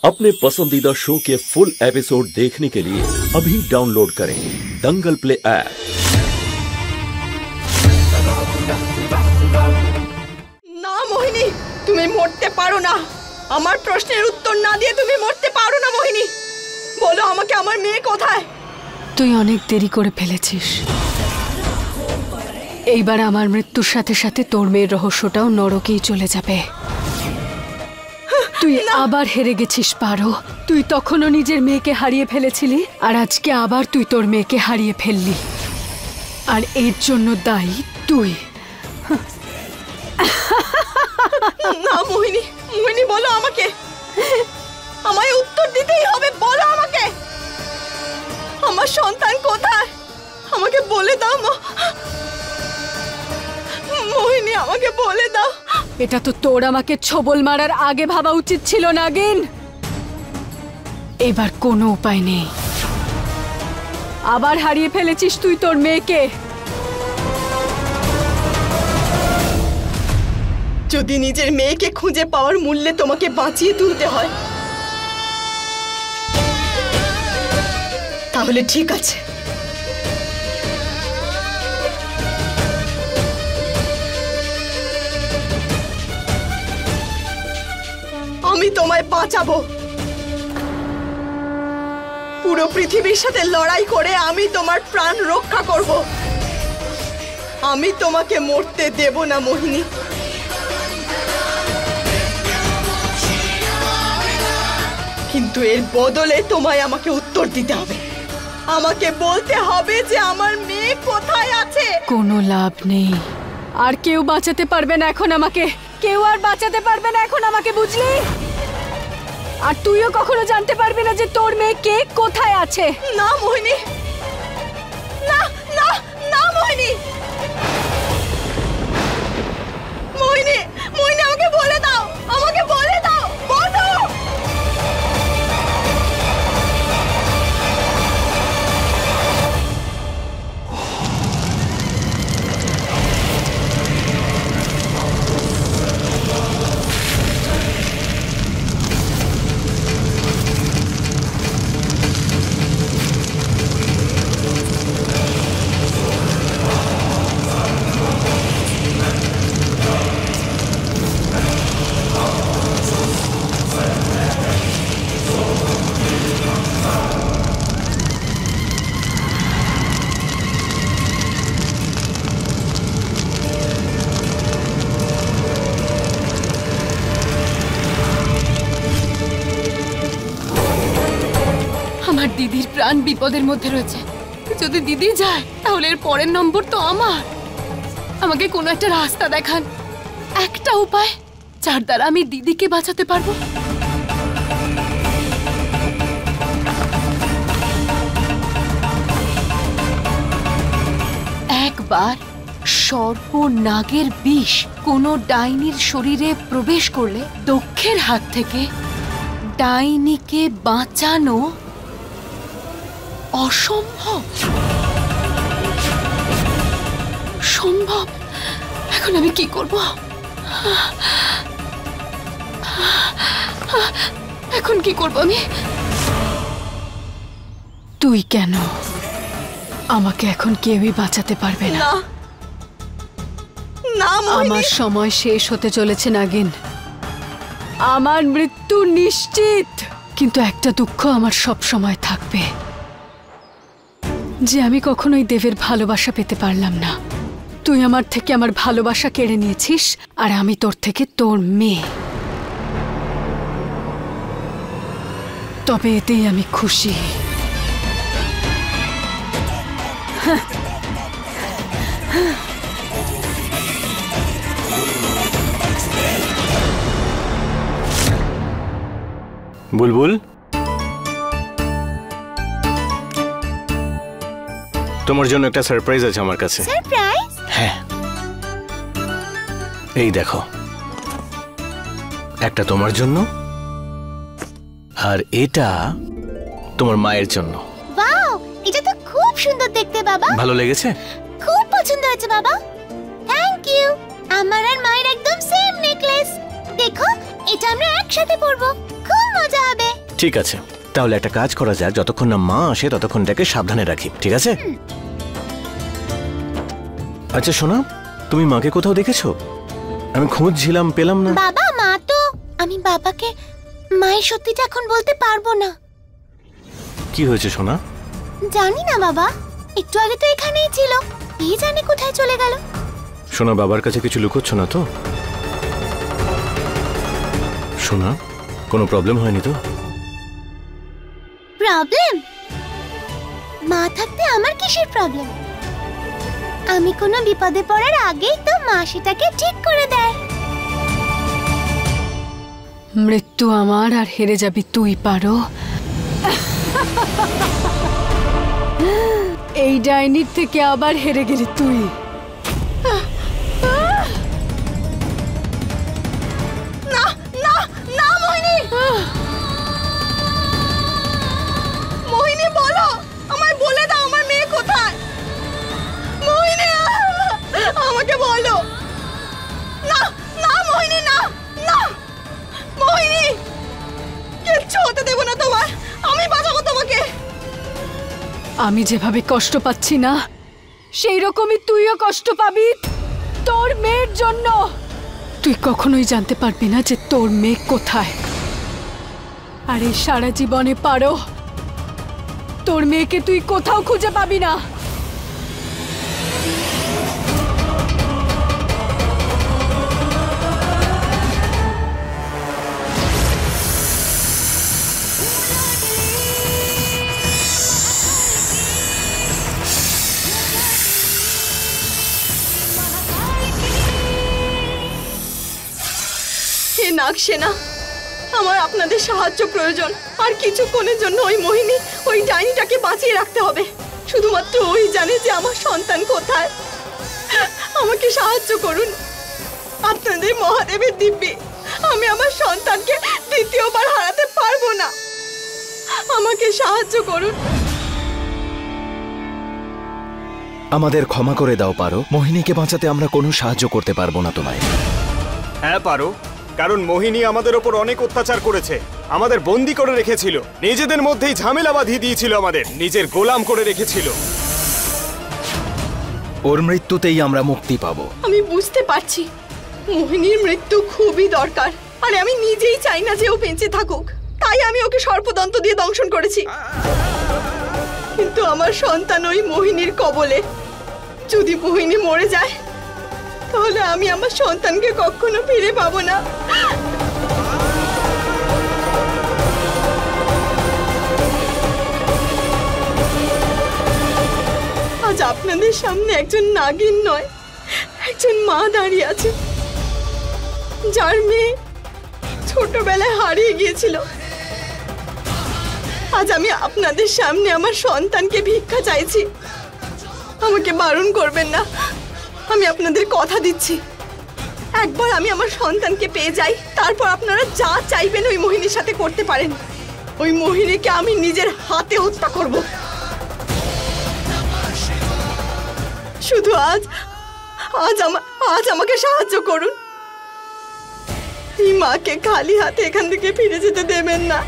अपने पसंदीदा शो के फुल एपिसोड देखने के लिए अभी डाउनलोड करें दंगल प्ले ऐप। ना मोहिनी, তুমি মরতে পারো না। আমার প্রশ্নের উত্তর না দিয়ে তুমি মরতে পারো না মোহিনী। বলো আমাকে আমার মেয়ে কোথায়? তুই অনেক দেরি করে ফেলেছিস। এইবার আমার মৃত্যুর সাথে সাথে তোর মেয়ের রহস্যটাও নরকেই চলে যাবে। তুই আবার হেরে গেছিস পারো। তুই তখনও নিজের মেয়েকে হারিয়ে ফেলেছিলি, আর আজকে আবার তুই তোর মেয়েকে হারিয়ে ফেললি, আর এর জন্য দায়ী তুই। না মোহিনী, মোহিনী বলো আমাকে, আমায় উত্তর দিতেই হবে। বলো আমাকে আমার সন্তান কোথায়, আমাকে বলে দাও মোহিনী, আমাকে বলে দাও। এটা তো তোর আমাকে ছবল মারার আগে ভাবা উচিত ছিল নাগিন। এবার কোনো উপায় নেই, আবার হারিয়ে ফেলেছিস তুই তোর মেয়েকে। যদি নিজের মেয়েকে খুঁজে পাওয়ার মূল্যে তোমাকে বাঁচিয়ে তুলতে হয় তাহলে ঠিক আছে, আমি তোমায় বাঁচাবো। পুরো পৃথিবীর সাথে লড়াই করে আমি তোমার প্রাণ রক্ষা করব। আমি তোমাকে মরতে দেব না মোহিনী। কিন্তু এর বদলে তোমায় আমাকে উত্তর দিতে হবে। আমাকে বলতে হবে যে আমার মেয়ে কোথায় আছে। কোনো লাভ নেই, আর কেউ বাঁচাতে পারবে না এখন আমাকে। কেউ আর বাঁচাতে পারবে না এখন আমাকে, বুঝলি? আর তুইও কখনো জানতে পারবি না যে তোর মেয়ে কে কোথায় আছে। না মোহিনী, না না না মোহিনী, মোহিনী, মোহিনী আমাকে বলে দাও, আমাকে বলে দাও, বলো। আমার দিদির প্রাণ বিপদের মধ্যে রয়েছে। যদি দিদি যায় তাহলে এর পরের নম্বর তো আমার। আমাকে কোনো একটা রাস্তা দেখান, একটা উপায় যার দ্বারা আমি দিদিকে বাঁচাতে পারবো। একবার সর্পনাগের বিষ কোনো ডাইনির শরীরে প্রবেশ করলে দক্ষের হাত থেকে ডাইনিকে বাঁচানো অসম্ভব। সম্ভব। এখন আমি কি করব? এখন কি করব আমি? তুই কেন? আমাকে এখন কেউই বাঁচাতে পারবে না। না মোহিনী, আমার সময় শেষ হতে চলেছে নাগিন। আমার মৃত্যু নিশ্চিত। কিন্তু একটা দুঃখ আমার সব সময় থাকবে, যে আমি কখনোই দেবের ভালোবাসা পেতে পারলাম না। তুই আমার থেকে আমার ভালোবাসা কেড়ে নিয়েছিস, আর আমি তোর থেকে তোর মেয়ে। তবে এতেই আমি খুশি। বুলবুল, তোমার জন্য একটা সারপ্রাইজ আছে আমার কাছে। সারপ্রাইজ? হ্যাঁ, এই দেখো, একটা তোমার জন্য আর এটা তোমার মায়ের জন্য। ওয়াও, এটা তো খুব সুন্দর দেখতে বাবা। ভালো লেগেছে? খুব পছন্দ হয়েছে বাবা। Thank you. আমার আর মায়ের একদম সেম নেকলেস। দেখো, এটা আমরা একসাথে পরবো, খুব মজা হবে। ঠিক আছে, তাহলে একটা কাজ করা যাক, যতক্ষণ না মা আসে ততক্ষণ তাকে সাবধানে রাখি, ঠিক আছে? আচ্ছা শোনা, তুমি মাকে কোথাও দেখেছো? আমি খুঁজছিলাম, পেলাম না। বাবা, মা তো আমি বাবাকে মায়ের সত্যিটা এখন বলতে পারবো না। কি হয়েছে সোনা? জানি না বাবা, একটু আগে তো এখানেই ছিল, এই জানে কোথায় চলে গেল। সোনা, বাবার কাছে কিছু লুকোচ্ছ না তো? সোনা, কোনো প্রবলেম হয়নি তো? প্রবলেম? মা থাকতে আমার কিসের প্রবলেম? আমি কোনো বিপদে পড়ার আগেই তো মা সেটাকে ঠিক করে দেয়। মৃত্যু আমার আর হেরে যাবি তুই, পারো। এই ডাইনির থেকে আবার হেরে গেলি তুই। না না না মোহিনী, মোহিনী বলো, আমায় বলে দাও আমার মেয়ে কোথায়। মোহিনী আমাকে বলো। না না মোহিনী, না না মোহিনী, কিচ্ছু হতে দেবো না তোমার, আমি বাঁচাবো তোমাকে। আমি যেভাবে কষ্ট পাচ্ছি না, সেই রকমই তুইও কষ্ট পাবি তোর মেয়ের জন্য। তুই কখনোই জানতে পারবি না যে তোর মেয়ে কোথায়। আর এই সারা জীবনে পারো, তোর মেয়েকে তুই কোথাও খুঁজে পাবি না। হে নাগসেনা, আমার আপনাদের সাহায্য প্রয়োজন। আর কিছুক্ষণের জন্য ওই মোহিনী, ওই ডাইনিটাকে বাঁচিয়ে রাখতে হবে। শুধুমাত্র ওই জানে যে আমার সন্তান কোথায়। আমাকে সাহায্য করুন আপনাদের মহাদেবের দিব্যি। আমি আমার সন্তানকে দ্বিতীয়বার হারাতে পারবো না, আমাকে সাহায্য করুন। আমাদের ক্ষমা করে দাও পারো, মোহিনীকে বাঁচাতে আমরা কোনো সাহায্য করতে পারবো না তোমায়। হ্যাঁ পারো, কারণ মোহিনী আমাদের ওপর অনেক অত্যাচার করেছে, আমাদের বন্দি করে রেখেছিল, নিজেদের মধ্যেই ঝামেলা বাঁধিয়ে দিয়েছিল, আমাদের নিজের গোলাম করে রেখেছিল। ওর মৃত্যুতেই আমরা মুক্তি পাবো। আমি বুঝতে পারছি মোহিনীর মৃত্যু খুবই দরকার, আর আমি নিজেই চাই না যে ও বেঁচে থাকুক, তাই আমি ওকে সর্পদন্ত দিয়ে দংশন করেছি। কিন্তু আমার সন্তান ওই মোহিনীর কবলে। যদি মোহিনী মরে যায় তাহলে আমি আমার সন্তানকে কখনো ফিরে পাবো না। আজ আপনাদের সামনে একজন নাগিন নয়, একজন মা দাঁড়িয়ে আছে, যার মেয়ে ছোটবেলায় হারিয়ে গিয়েছিল। আজ আমি আপনাদের সামনে আমার সন্তানকে ভিক্ষা চাইছি, আমাকে বারণ করবেন না। আমি আপনাদের কথা দিচ্ছি, একবার আমি আমার সন্তানকে পেয়ে যাই, তারপর আপনারা যা চাইবেন ওই মোহিনীর সাথে করতে পারেন। ওই মোহিনীকে আমি নিজের হাতে হত্যা করব। শুধু আজ আমাকে সাহায্য করুন। এই মাকে খালি হাতে এখান থেকে ফিরে যেতে দেবেন না।